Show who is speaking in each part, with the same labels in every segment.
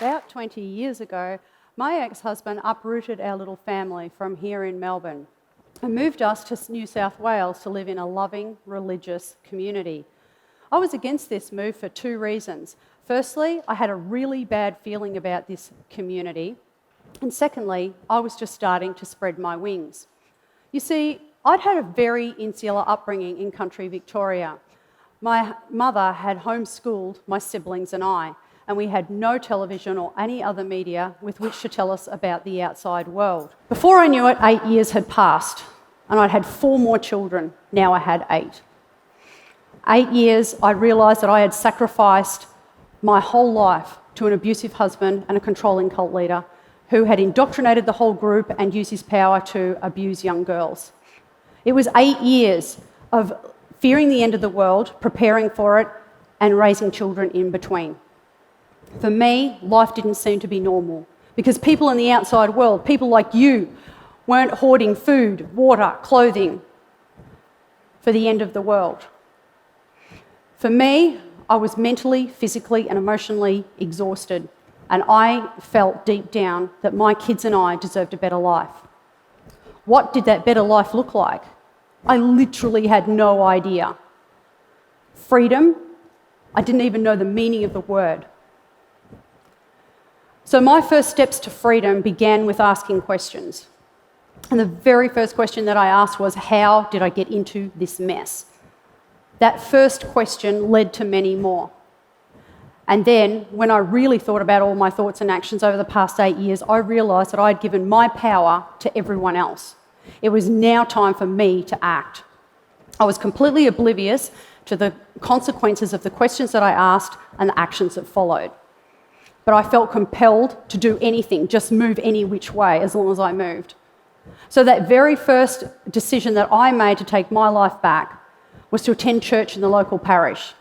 Speaker 1: About 20 years ago, my ex-husband uprooted our little family from here in Melbourne and moved us to New South Wales to live in a loving, religious community. I was against this move for two reasons. Firstly, I had a really bad feeling about this community. And secondly, I was just starting to spread my wings. You see, I'd had a very insular upbringing in country Victoria. My mother had homeschooled my siblings and I, and we had no television or any other media with which to tell us about the outside world. Before I knew it, 8 years had passed, and I'd had 4 more children. Now I had 8. 8 years, I realised that I had sacrificed my whole life to an abusive husband and a controlling cult leader who had indoctrinated the whole group and used his power to abuse young girls. It was 8 years of fearing the end of the world, preparing for it, and raising children in between. For me, life didn't seem to be normal because people in the outside world, people like you, weren't hoarding food, water, clothing for the end of the world. For me, I was mentally, physically, and emotionally exhausted, and I felt deep down that my kids and I deserved a better life. What did that better life look like? I literally had no idea. Freedom? I didn't even know the meaning of the word. So my first steps to freedom began with asking questions. And the very first question that I asked was, how did I get into this mess? That first question led to many more. And then, when I really thought about all my thoughts and actions over the past 8 years, I realised that I'd given my power to everyone else. It was now time for me to act. I was completely oblivious to the consequences of the questions that I asked and the actions that followed. But I felt compelled to do anything, just move any which way, as long as I moved. So that very first decision that I made to take my life back was to attend church in the local parish.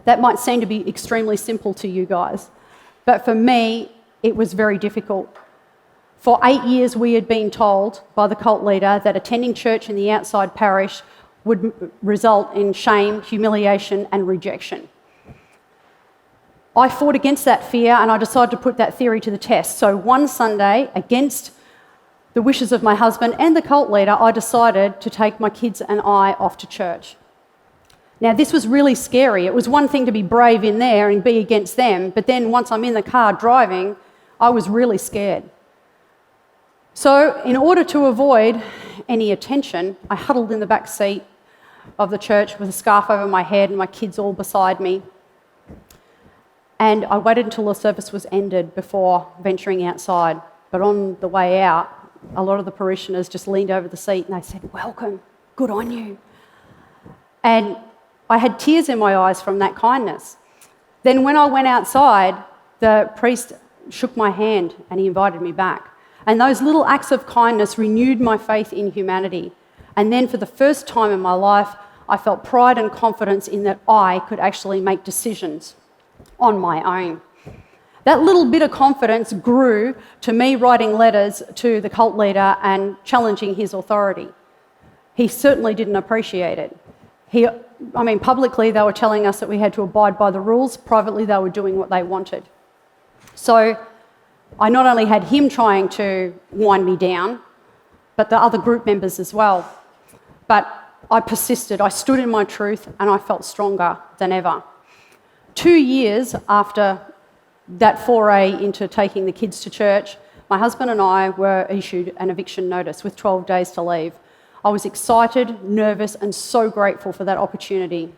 Speaker 1: That might seem to be extremely simple to you guys, but for me, it was very difficult. For 8 years, we had been told by the cult leader that attending church in the outside parish would result in shame, humiliation, and rejection. I fought against that fear, and I decided to put that theory to the test. So one Sunday, against the wishes of my husband and the cult leader, I decided to take my kids and I off to church. Now, this was really scary. It was one thing to be brave in there and be against them, but then once I'm in the car driving, I was really scared. So in order to avoid any attention, I huddled in the back seat of the church with a scarf over my head and my kids all beside me. And I waited until the service was ended before venturing outside. But on the way out, a lot of the parishioners just leaned over the seat and they said, "Welcome, good on you." And I had tears in my eyes from that kindness. Then when I went outside, the priest shook my hand and he invited me back. And those little acts of kindness renewed my faith in humanity. And then for the first time in my life, I felt pride and confidence in that I could actually make decisions on my own. That little bit of confidence grew to me writing letters to the cult leader and challenging his authority. He certainly didn't appreciate it. Publicly they were telling us that we had to abide by the rules. Privately they were doing what they wanted. So I not only had him trying to wind me down, but the other group members as well. But I persisted, I stood in my truth, and I felt stronger than ever. 2 years after that foray into taking the kids to church, my husband and I were issued an eviction notice with 12 days to leave. I was excited, nervous, and so grateful for that opportunity.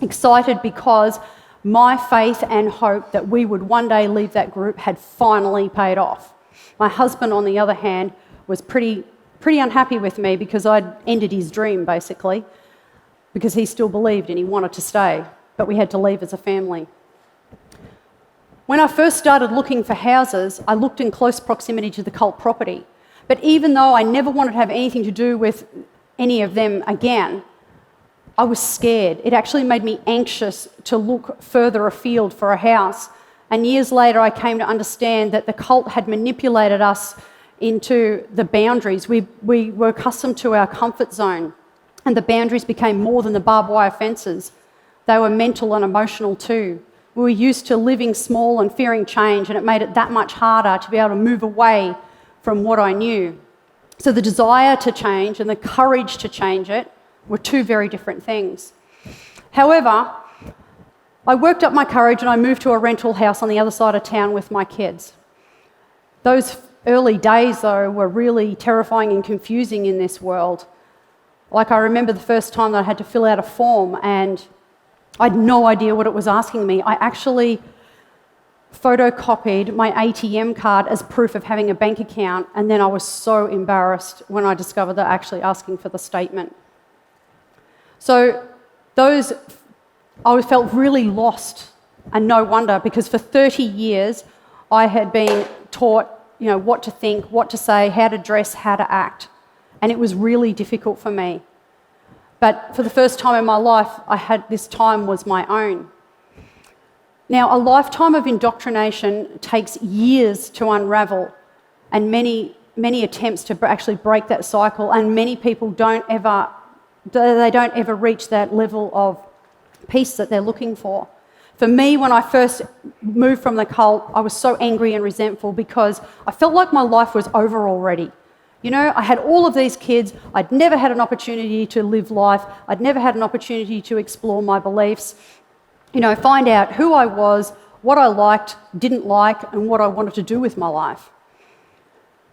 Speaker 1: Excited because my faith and hope that we would one day leave that group had finally paid off. My husband, on the other hand, was pretty unhappy with me because I'd ended his dream, basically, because he still believed and he wanted to stay, but we had to leave as a family. When I first started looking for houses, I looked in close proximity to the cult property. But even though I never wanted to have anything to do with any of them again, I was scared. It actually made me anxious to look further afield for a house. And years later, I came to understand that the cult had manipulated us into the boundaries. We were accustomed to our comfort zone, and the boundaries became more than the barbed wire fences. They were mental and emotional too. We were used to living small and fearing change, and it made it that much harder to be able to move away from what I knew. So the desire to change and the courage to change it were two very different things. However, I worked up my courage and I moved to a rental house on the other side of town with my kids. Those early days, though, were really terrifying and confusing in this world. Like, I remember the first time that I had to fill out a form and I had no idea what it was asking me. I actually photocopied my ATM card as proof of having a bank account, and then I was so embarrassed when I discovered they're actually asking for the statement. So I felt really lost, and no wonder, because for 30 years I had been taught, what to think, what to say, how to dress, how to act, and it was really difficult for me. But for the first time in my life, this time was my own. Now, a lifetime of indoctrination takes years to unravel, and many attempts to actually break that cycle, and many people don't ever reach that level of peace that they're looking for. For me, when I first moved from the cult, I was so angry and resentful because I felt like my life was over already. I had all of these kids. I'd never had an opportunity to live life. I'd never had an opportunity to explore my beliefs, find out who I was, what I liked, didn't like, and what I wanted to do with my life.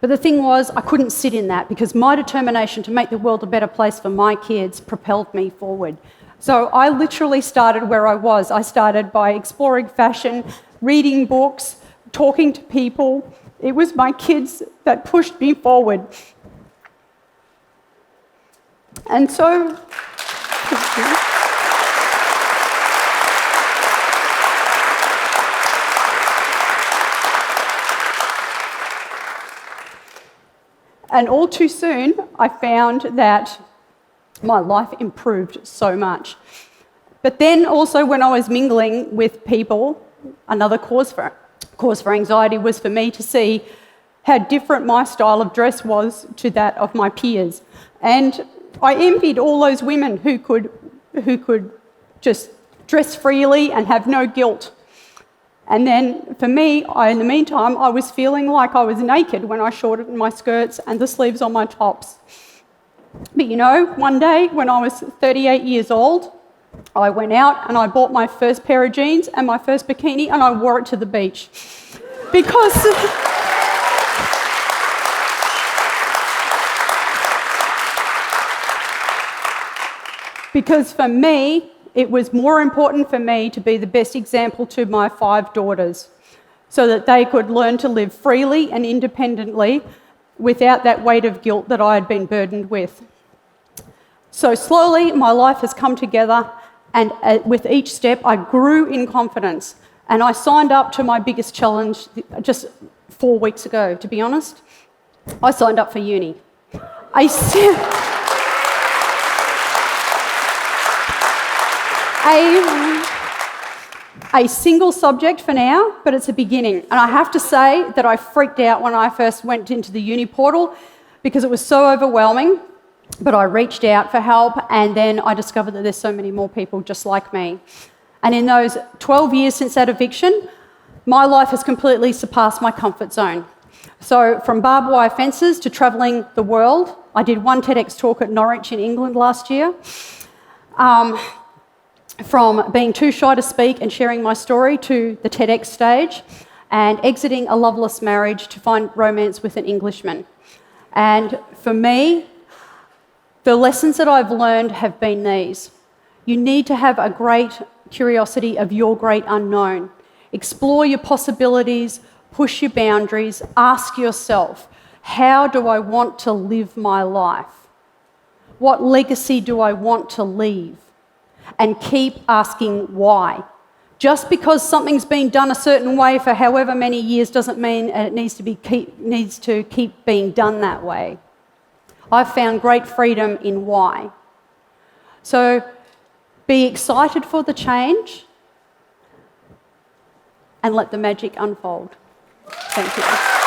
Speaker 1: But the thing was, I couldn't sit in that because my determination to make the world a better place for my kids propelled me forward. So I literally started where I was. I started by exploring fashion, reading books, talking to people. It was my kids that pushed me forward. And so... And all too soon, I found that my life improved so much. But then also when I was mingling with people, another cause for anxiety was for me to see how different my style of dress was to that of my peers. And I envied all those women who could just dress freely and have no guilt. And then for me, in the meantime, I was feeling like I was naked when I shortened my skirts and the sleeves on my tops. But one day when I was 38 years old, I went out and I bought my first pair of jeans and my first bikini and I wore it to the beach. Because for me, it was more important for me to be the best example to my 5 daughters so that they could learn to live freely and independently without that weight of guilt that I had been burdened with. So slowly, my life has come together, and with each step, I grew in confidence. And I signed up to my biggest challenge just 4 weeks ago, to be honest. I signed up for uni. A single subject for now, but it's a beginning. And I have to say that I freaked out when I first went into the uni portal because it was so overwhelming, but I reached out for help, and then I discovered that there's so many more people just like me. And in those 12 years since that eviction, my life has completely surpassed my comfort zone. So from barbed wire fences to travelling the world, I did one TEDx talk at Norwich in England last year. From being too shy to speak and sharing my story to the TEDx stage, and exiting a loveless marriage to find romance with an Englishman. And for me, the lessons that I've learned have been these. You need to have a great curiosity of your great unknown. Explore your possibilities, push your boundaries, ask yourself, how do I want to live my life? What legacy do I want to leave? And keep asking why. Just because something's been done a certain way for however many years doesn't mean it needs to keep being done that way. I've found great freedom in why. So be excited for the change and let the magic unfold. Thank you.